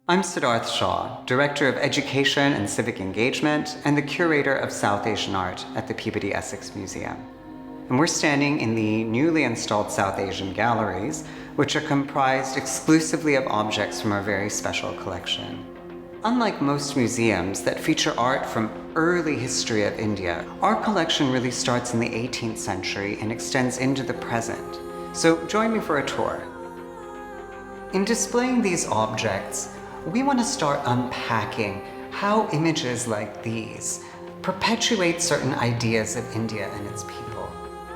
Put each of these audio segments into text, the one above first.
I'm Siddhartha Shah, Director of Education and Civic Engagement and the Curator of South Asian Art at the Peabody Essex Museum. And we're standing in the newly installed South Asian galleries, which are comprised exclusively of objects from our very special collection. Unlike most museums that feature art from early history of India, our collection really starts in the 18th century and extends into the present. So join me for a tour. In displaying these objects, we want to start unpacking how images like these perpetuate certain ideas of India and its people.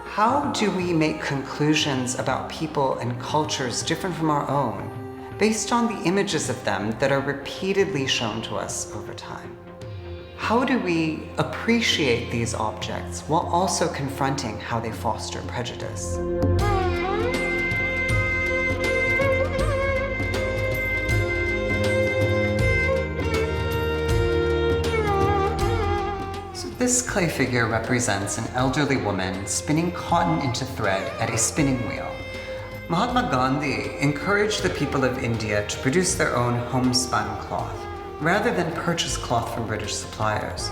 How do we make conclusions about people and cultures different from our own, based on the images of them that are repeatedly shown to us over time? How do we appreciate these objects while also confronting how they foster prejudice? This clay figure represents an elderly woman spinning cotton into thread at a spinning wheel. Mahatma Gandhi encouraged the people of India to produce their own homespun cloth, rather than purchase cloth from British suppliers.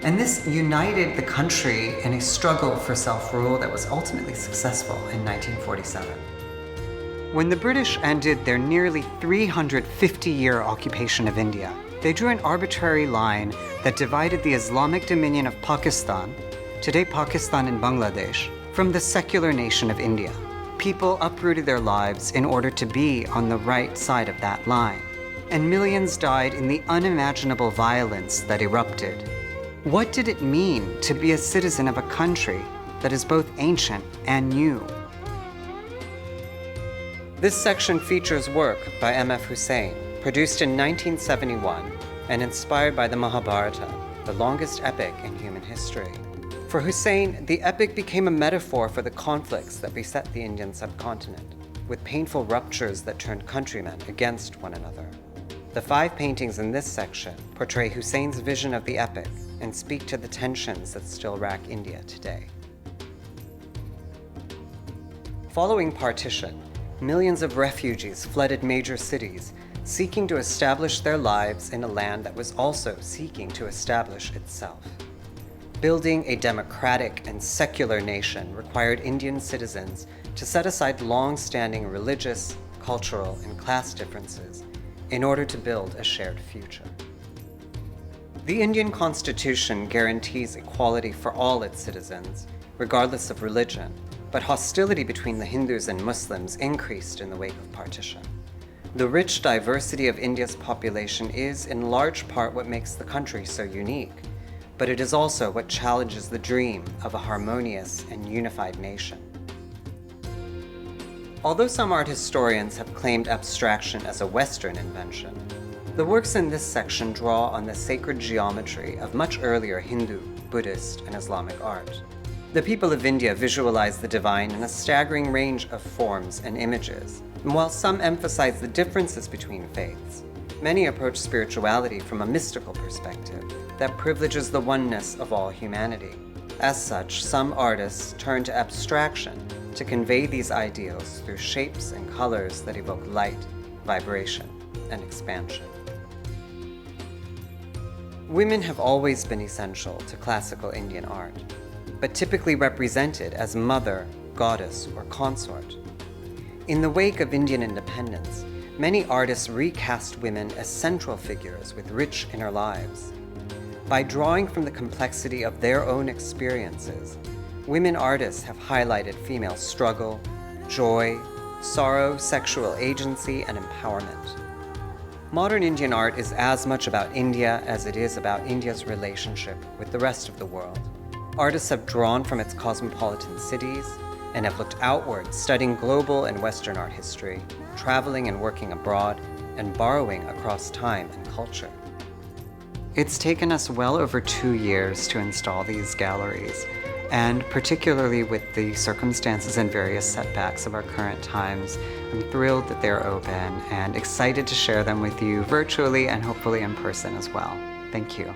And this united the country in a struggle for self-rule that was ultimately successful in 1947. When the British ended their nearly 350-year occupation of India, they drew an arbitrary line that divided the Islamic dominion of Pakistan, today Pakistan and Bangladesh, from the secular nation of India. People uprooted their lives in order to be on the right side of that line, and millions died in the unimaginable violence that erupted. What did it mean to be a citizen of a country that is both ancient and new? This section features work by M.F. Husain, produced in 1971 and inspired by the Mahabharata, the longest epic in human history. For Husain, the epic became a metaphor for the conflicts that beset the Indian subcontinent, with painful ruptures that turned countrymen against one another. The 5 paintings in this section portray Husain's vision of the epic and speak to the tensions that still rack India today. Following partition, millions of refugees flooded major cities, seeking to establish their lives in a land that was also seeking to establish itself. Building a democratic and secular nation required Indian citizens to set aside long-standing religious, cultural, and class differences in order to build a shared future. The Indian Constitution guarantees equality for all its citizens, regardless of religion, but hostility between the Hindus and Muslims increased in the wake of partition. The rich diversity of India's population is, in large part, what makes the country so unique, but it is also what challenges the dream of a harmonious and unified nation. Although some art historians have claimed abstraction as a Western invention, the works in this section draw on the sacred geometry of much earlier Hindu, Buddhist, and Islamic art. The people of India visualize the divine in a staggering range of forms and images, and while some emphasize the differences between faiths, many approach spirituality from a mystical perspective that privileges the oneness of all humanity. As such, some artists turn to abstraction to convey these ideals through shapes and colors that evoke light, vibration, and expansion. Women have always been essential to classical Indian art, but typically represented as mother, goddess, or consort. In the wake of Indian independence, many artists recast women as central figures with rich inner lives. By drawing from the complexity of their own experiences, women artists have highlighted female struggle, joy, sorrow, sexual agency, and empowerment. Modern Indian art is as much about India as it is about India's relationship with the rest of the world. Artists have drawn from its cosmopolitan cities and have looked outward, studying global and Western art history, traveling and working abroad, and borrowing across time and culture. It's taken us well over 2 years to install these galleries, and particularly with the circumstances and various setbacks of our current times, I'm thrilled that they're open and excited to share them with you virtually and hopefully in person as well. Thank you.